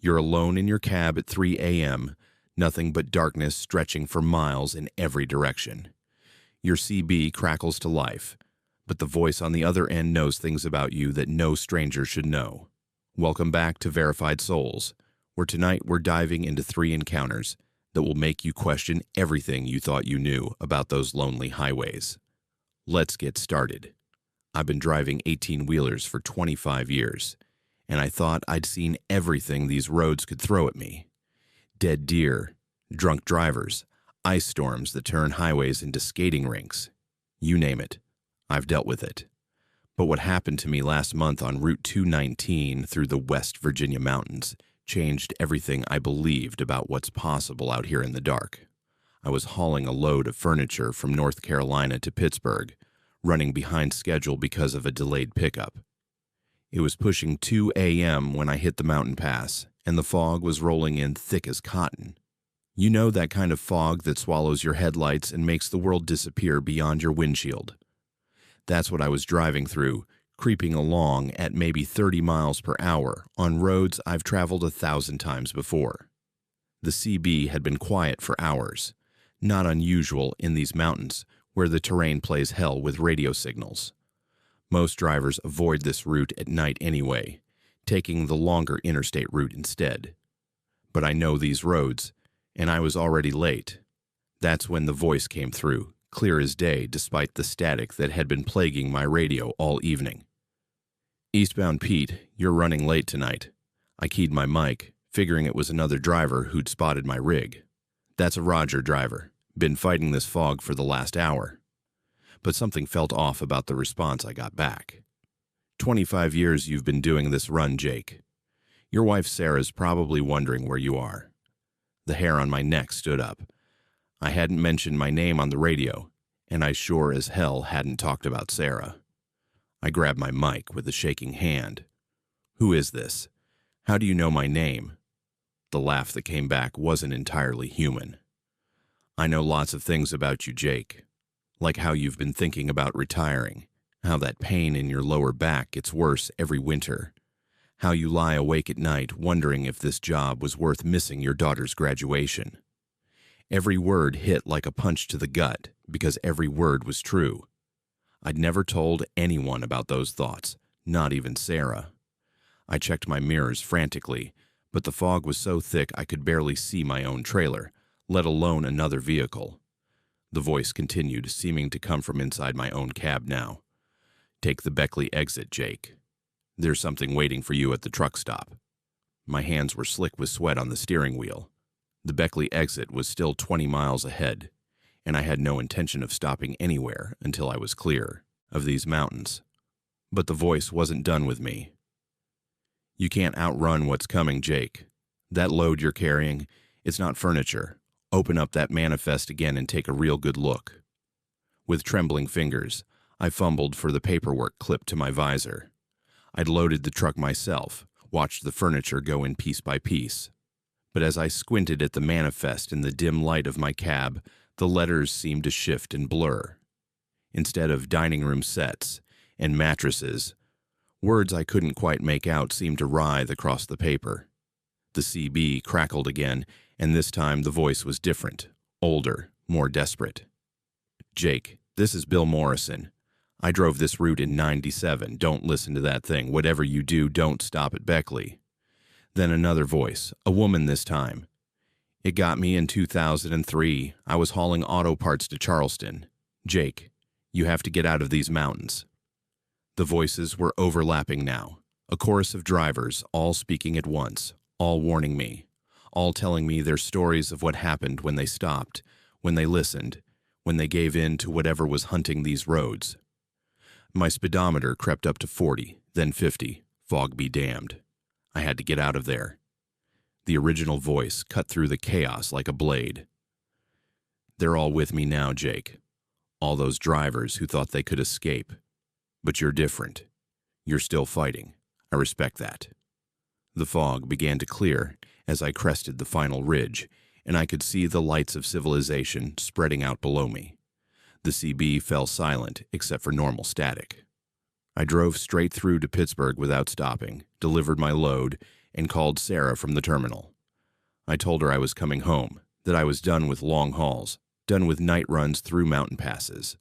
You're alone in your cab at 3 a.m., nothing but darkness stretching for miles in every direction. Your CB crackles to life, but the voice on the other end knows things about you that no stranger should know. Welcome back to Verified Souls, where tonight we're diving into 3 encounters that will make you question everything you thought you knew about those lonely highways. Let's get started. I've been driving 18-wheelers for 25 years, and I thought I'd seen everything these roads could throw at me. Dead deer, drunk drivers, ice storms that turn highways into skating rinks. You name it, I've dealt with it. But what happened to me last month on Route 219 through the West Virginia mountains changed everything I believed about what's possible out here in the dark. I was hauling a load of furniture from North Carolina to Pittsburgh, running behind schedule because of a delayed pickup. It was pushing 2 a.m. when I hit the mountain pass, and the fog was rolling in thick as cotton. You know that kind of fog that swallows your headlights and makes the world disappear beyond your windshield. That's what I was driving through, creeping along at maybe 30 miles per hour on roads I've traveled 1,000 times before. The CB had been quiet for hours, not unusual in these mountains where the terrain plays hell with radio signals. Most drivers avoid this route at night anyway, taking the longer interstate route instead. But I know these roads, and I was already late. That's when the voice came through, clear as day despite the static that had been plaguing my radio all evening. "Eastbound Pete, you're running late tonight." I keyed my mic, figuring it was another driver who'd spotted my rig. "That's a Roger driver. Been fighting this fog for the last hour." But something felt off about the response I got back. 25 years you've been doing this run, Jake. Your wife Sarah's probably wondering where you are." The hair on my neck stood up. I hadn't mentioned my name on the radio, and I sure as hell hadn't talked about Sarah. I grabbed my mic with a shaking hand. "Who is this? How do you know my name?" The laugh that came back wasn't entirely human. "I know lots of things about you, Jake. Like how you've been thinking about retiring, how that pain in your lower back gets worse every winter, how you lie awake at night wondering if this job was worth missing your daughter's graduation." Every word hit like a punch to the gut because every word was true. I'd never told anyone about those thoughts, not even Sarah. I checked my mirrors frantically, but the fog was so thick I could barely see my own trailer, let alone another vehicle. The voice continued, seeming to come from inside my own cab now. "Take the Beckley exit, Jake. There's something waiting for you at the truck stop." My hands were slick with sweat on the steering wheel. The Beckley exit was still 20 miles ahead, and I had no intention of stopping anywhere until I was clear of these mountains. But the voice wasn't done with me. "You can't outrun what's coming, Jake. That load you're carrying, it's not furniture. Open up that manifest again and take a real good look." With trembling fingers, I fumbled for the paperwork clipped to my visor. I'd loaded the truck myself, watched the furniture go in piece by piece. But as I squinted at the manifest in the dim light of my cab, the letters seemed to shift and blur. Instead of dining room sets and mattresses, words I couldn't quite make out seemed to writhe across the paper. The CB crackled again, and this time the voice was different, older, more desperate. "Jake, this is Bill Morrison. I drove this route in '97. Don't listen to that thing. Whatever you do, don't stop at Beckley." Then another voice, a woman this time. "It got me in 2003. I was hauling auto parts to Charleston. Jake, you have to get out of these mountains." The voices were overlapping now, a chorus of drivers, all speaking at once, all warning me, all telling me their stories of what happened when they stopped, when they listened, when they gave in to whatever was hunting these roads. My speedometer crept up to 40, then 50, fog be damned. I had to get out of there. The original voice cut through the chaos like a blade. "They're all with me now, Jake. All those drivers who thought they could escape. But you're different. You're still fighting. I respect that." The fog began to clear as I crested the final ridge, and I could see the lights of civilization spreading out below me. The CB fell silent except for normal static. I drove straight through to Pittsburgh without stopping, delivered my load, and called Sarah from the terminal. I told her I was coming home, that I was done with long hauls, done with night runs through mountain passes.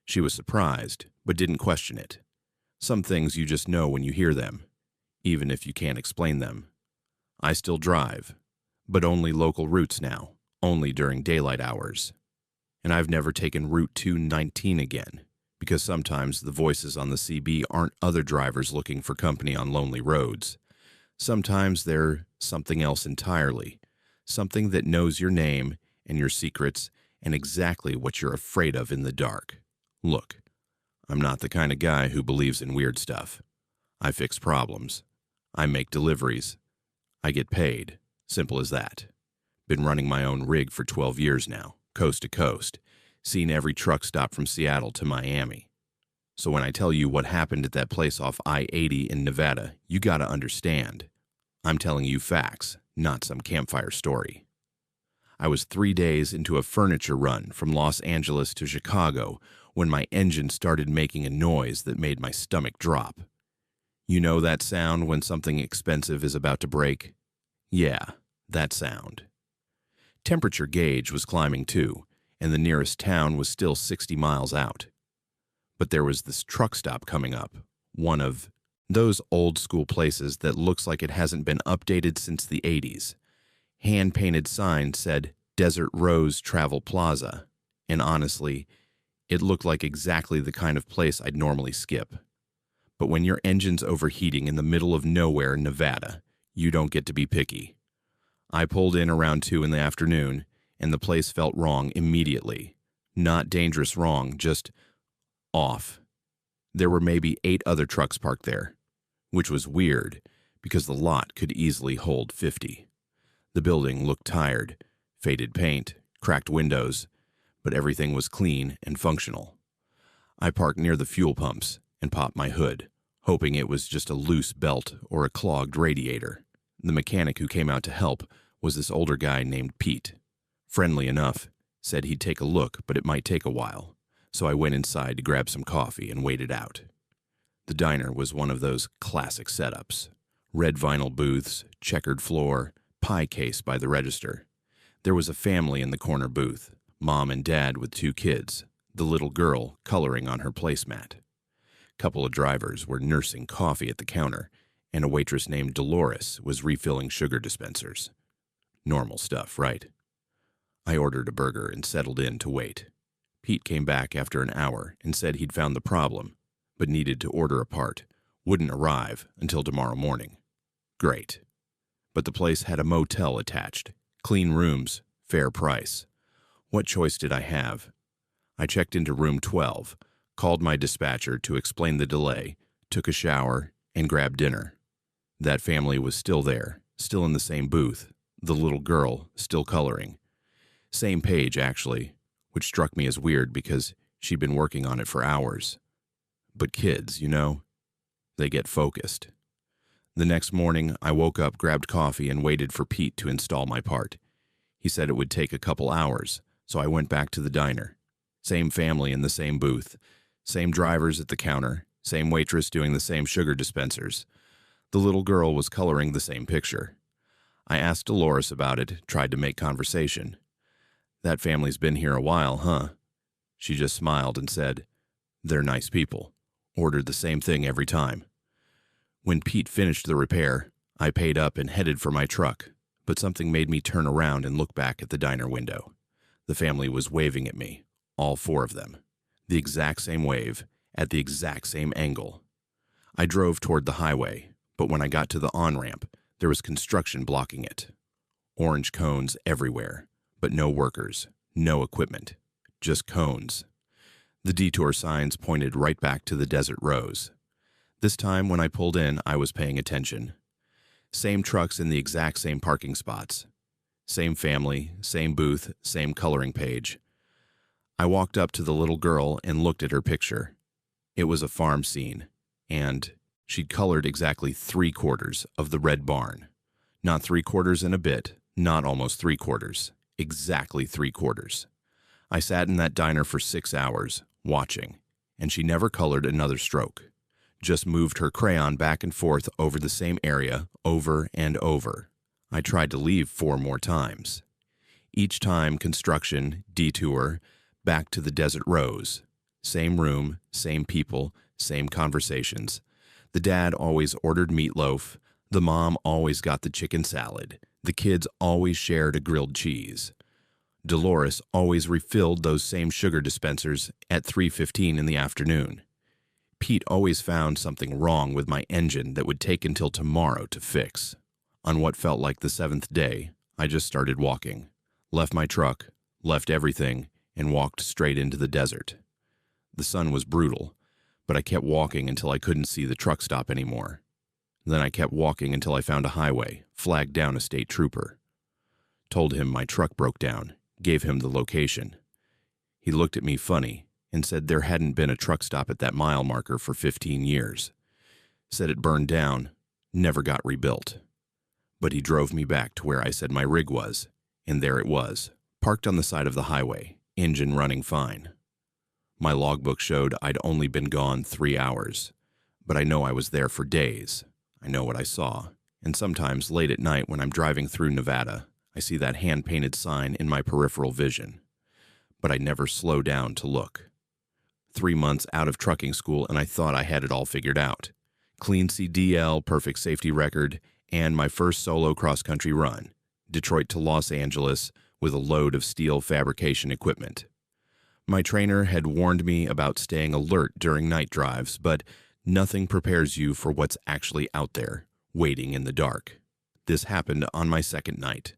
She was surprised, but didn't question it. Some things you just know when you hear them, even if you can't explain them. I still drive, but only local routes now, only during daylight hours. And I've never taken Route 219 again, because sometimes the voices on the CB aren't other drivers looking for company on lonely roads. Sometimes they're something else entirely, something that knows your name and your secrets and exactly what you're afraid of in the dark. Look, I'm not the kind of guy who believes in weird stuff. I fix problems. I make deliveries. I get paid. Simple as that. Been running my own rig for 12 years now, coast to coast, seen every truck stop from Seattle to Miami. So when I tell you what happened at that place off I-80 in Nevada, you gotta understand. I'm telling you facts, not some campfire story. I was 3 days into a furniture run from Los Angeles to Chicago when my engine started making a noise that made my stomach drop. You know that sound when something expensive is about to break? Yeah, that sound. Temperature gauge was climbing too, and the nearest town was still 60 miles out. But there was this truck stop coming up, one of those old-school places that looks like it hasn't been updated since the 80s. Hand-painted sign said Desert Rose Travel Plaza, and honestly, it looked like exactly the kind of place I'd normally skip. But when your engine's overheating in the middle of nowhere in Nevada, you don't get to be picky. I pulled in around 2 in the afternoon, and the place felt wrong immediately. Not dangerous wrong, just off. There were maybe 8 other trucks parked there, which was weird because the lot could easily hold 50. The building looked tired, faded paint, cracked windows, but everything was clean and functional. I parked near the fuel pumps and popped my hood, hoping it was just a loose belt or a clogged radiator. The mechanic who came out to help was this older guy named Pete. Friendly enough, said he'd take a look, but it might take a while. So I went inside to grab some coffee and waited out. The diner was one of those classic setups. Red vinyl booths, checkered floor, pie case by the register. There was a family in the corner booth, mom and dad with 2 kids, the little girl coloring on her placemat. Couple of drivers were nursing coffee at the counter, and a waitress named Dolores was refilling sugar dispensers. Normal stuff, right? I ordered a burger and settled in to wait. Pete came back after an hour and said he'd found the problem, but needed to order a part. Wouldn't arrive until tomorrow morning. Great. But the place had a motel attached. Clean rooms, fair price. What choice did I have? I checked into room 12, called my dispatcher to explain the delay, took a shower, and grabbed dinner. That family was still there, still in the same booth, the little girl still coloring. Same page, actually, which struck me as weird because she'd been working on it for hours. But kids, you know, they get focused. The next morning, I woke up, grabbed coffee, and waited for Pete to install my part. He said it would take a couple hours, so I went back to the diner. Same family in the same booth, same drivers at the counter, same waitress doing the same sugar dispensers. The little girl was coloring the same picture. I asked Dolores about it, tried to make conversation. That family's been here a while, huh? She just smiled and said, they're nice people. Ordered the same thing every time. When Pete finished the repair, I paid up and headed for my truck, but something made me turn around and look back at the diner window. The family was waving at me, all 4 of them. The exact same wave, at the exact same angle. I drove toward the highway, but when I got to the on-ramp, there was construction blocking it. Orange cones everywhere, but no workers, no equipment, just cones. The detour signs pointed right back to the Desert Rose. This time when I pulled in, I was paying attention. Same trucks in the exact same parking spots. Same family, same booth, same coloring page. I walked up to the little girl and looked at her picture. It was a farm scene, and she'd colored exactly 3/4 of the red barn. Not 3/4 and a bit, not almost 3/4, exactly 3/4. I sat in that diner for 6 hours, watching, and she never colored another stroke. Just moved her crayon back and forth over the same area over and over. I tried to leave 4 more times. Each time, construction, detour, back to the desert rose. Same room, same people, same conversations. The dad always ordered meatloaf. The mom always got the chicken salad. The kids always shared a grilled cheese. Dolores always refilled those same sugar dispensers at 3:15 in the afternoon. Pete always found something wrong with my engine that would take until tomorrow to fix. On what felt like the 7th day, I just started walking. Left my truck, left everything, and walked straight into the desert. The sun was brutal, but I kept walking until I couldn't see the truck stop anymore. Then I kept walking until I found a highway, flagged down a state trooper. Told him my truck broke down, gave him the location. He looked at me funny and said there hadn't been a truck stop at that mile marker for 15 years. Said it burned down, never got rebuilt. But he drove me back to where I said my rig was, and there it was, parked on the side of the highway, engine running fine. My logbook showed I'd only been gone 3 hours, but I know I was there for days. I know what I saw, and sometimes late at night when I'm driving through Nevada, I see that hand-painted sign in my peripheral vision. But I never slow down to look. 3 months out of trucking school and I thought I had it all figured out. Clean CDL, perfect safety record, and my first solo cross-country run, Detroit to Los Angeles, with a load of steel fabrication equipment. My trainer had warned me about staying alert during night drives, but nothing prepares you for what's actually out there, waiting in the dark. This happened on my second night,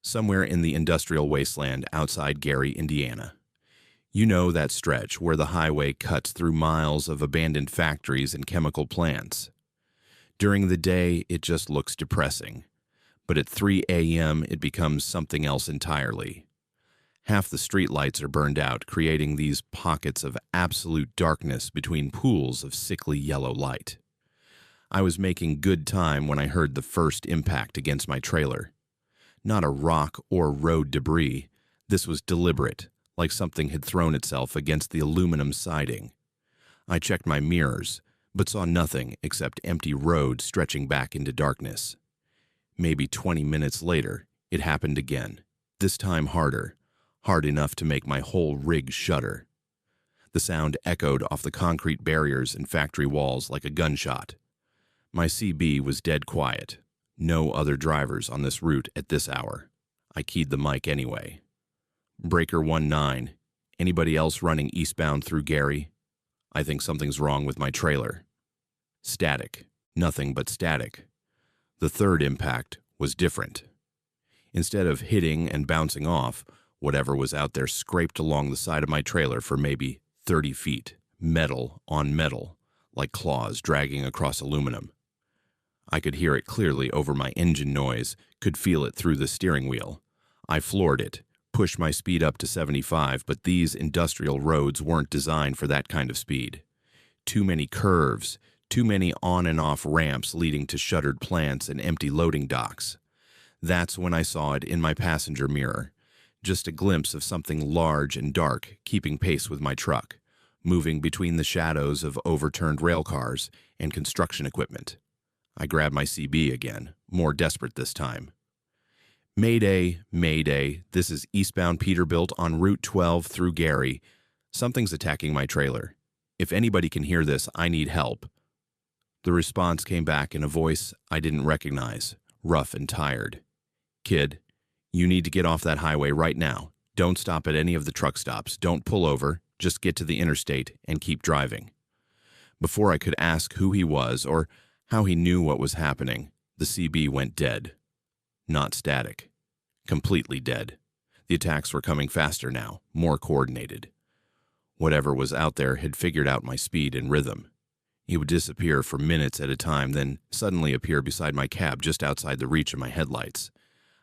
somewhere in the industrial wasteland outside Gary, Indiana. You know that stretch where the highway cuts through miles of abandoned factories and chemical plants. During the day, it just looks depressing, but at 3 a.m. it becomes something else entirely. Half the streetlights are burned out, creating these pockets of absolute darkness between pools of sickly yellow light. I was making good time when I heard the first impact against my trailer. Not a rock or road debris. This was deliberate, like something had thrown itself against the aluminum siding. I checked my mirrors, but saw nothing except empty road stretching back into darkness. Maybe 20 minutes later, it happened again, this time harder, hard enough to make my whole rig shudder. The sound echoed off the concrete barriers and factory walls like a gunshot. My CB was dead quiet. No other drivers on this route at this hour. I keyed the mic anyway. Breaker 19. Anybody else running eastbound through Gary? I think something's wrong with my trailer. Static. Nothing but static. The third impact was different. Instead of hitting and bouncing off, whatever was out there scraped along the side of my trailer for maybe 30 feet, metal on metal, like claws dragging across aluminum. I could hear it clearly over my engine noise, could feel it through the steering wheel. I floored it, pushed my speed up to 75, but these industrial roads weren't designed for that kind of speed. Too many curves, too many on and off ramps leading to shuttered plants and empty loading docks. That's when I saw it in my passenger mirror. Just a glimpse of something large and dark keeping pace with my truck, moving between the shadows of overturned rail cars and construction equipment. I grabbed my CB again, more desperate this time. Mayday, Mayday, this is eastbound Peterbilt on Route 12 through Gary. Something's attacking my trailer. If anybody can hear this, I need help. The response came back in a voice I didn't recognize, rough and tired. Kid, you need to get off that highway right now. Don't stop at any of the truck stops. Don't pull over. Just get to the interstate and keep driving. Before I could ask who he was or how he knew what was happening, the CB went dead. Not static. Completely dead. The attacks were coming faster now, more coordinated. Whatever was out there had figured out my speed and rhythm. He would disappear for minutes at a time, then suddenly appear beside my cab just outside the reach of my headlights.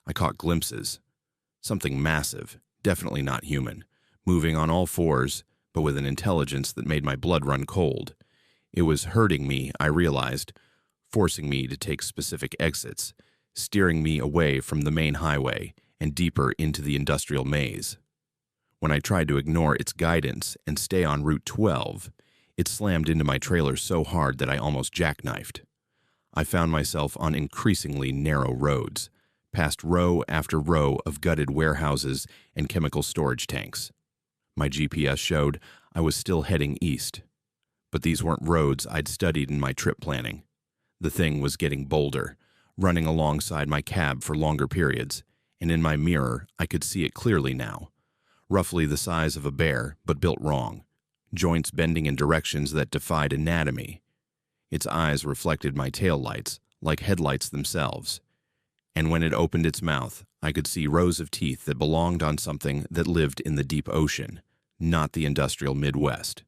I caught glimpses. Something massive, definitely not human, moving on all fours, but with an intelligence that made my blood run cold. It was hurting me, I realized, forcing me to take specific exits, steering me away from the main highway and deeper into the industrial maze. When I tried to ignore its guidance and stay on Route 12, it slammed into my trailer so hard that I almost jackknifed. I found myself on increasingly narrow roads, past row after row of gutted warehouses and chemical storage tanks. My GPS showed I was still heading east. But these weren't roads I'd studied in my trip planning. The thing was getting bolder, running alongside my cab for longer periods, and in my mirror I could see it clearly now. Roughly the size of a bear, but built wrong. Joints bending in directions that defied anatomy. Its eyes reflected my taillights, like headlights themselves. And when it opened its mouth, I could see rows of teeth that belonged on something that lived in the deep ocean, not the industrial Midwest.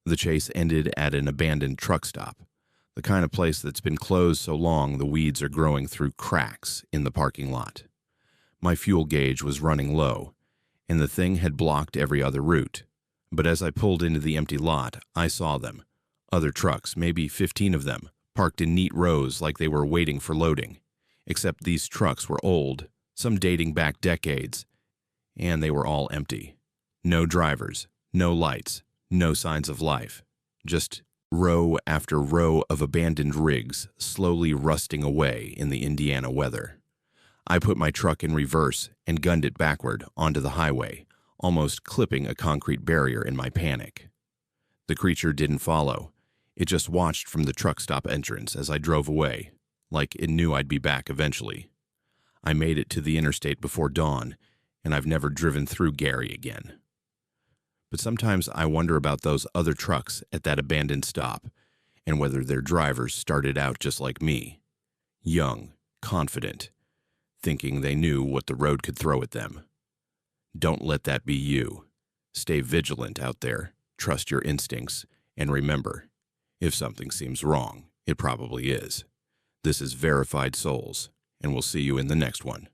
The chase ended at an abandoned truck stop, the kind of place that's been closed so long the weeds are growing through cracks in the parking lot. My fuel gauge was running low, and the thing had blocked every other route. But as I pulled into the empty lot, I saw them. Other trucks, maybe 15 of them, parked in neat rows like they were waiting for loading. Except these trucks were old, some dating back decades, and they were all empty. No drivers, no lights, no signs of life. Just row after row of abandoned rigs slowly rusting away in the Indiana weather. I put my truck in reverse and gunned it backward onto the highway, almost clipping a concrete barrier in my panic. The creature didn't follow. It just watched from the truck stop entrance as I drove away, like it knew I'd be back eventually. I made it to the interstate before dawn, and I've never driven through Gary again. But sometimes I wonder about those other trucks at that abandoned stop, and whether their drivers started out just like me, young, confident, thinking they knew what the road could throw at them. Don't let that be you. Stay vigilant out there, trust your instincts, and remember, if something seems wrong, it probably is. This is Verified Souls, and we'll see you in the next one.